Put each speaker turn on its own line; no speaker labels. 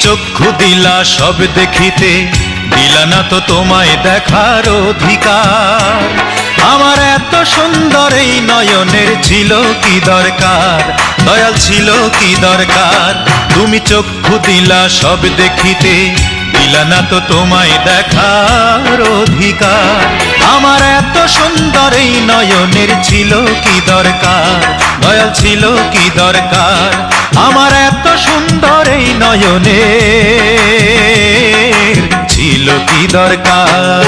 চক্ষু দিলা সব দেখিতে, দিলা না তো তোমায় দেখার অধিকার। আমার এত সুন্দর এই নয়নের ছিল কি দরকার, দয়াল ছিল কি দরকার। তুমি চক্ষু দিলা সব দেখিতে, দিলা না তো তোমায় দেখার অধিকার। আমার এত সুন্দর এই নয়নের ছিল কি দরকার, দয়াল ছিল কি দরকার। আমার এত সুন্দর এই নয়নের ছিল কি দরকার।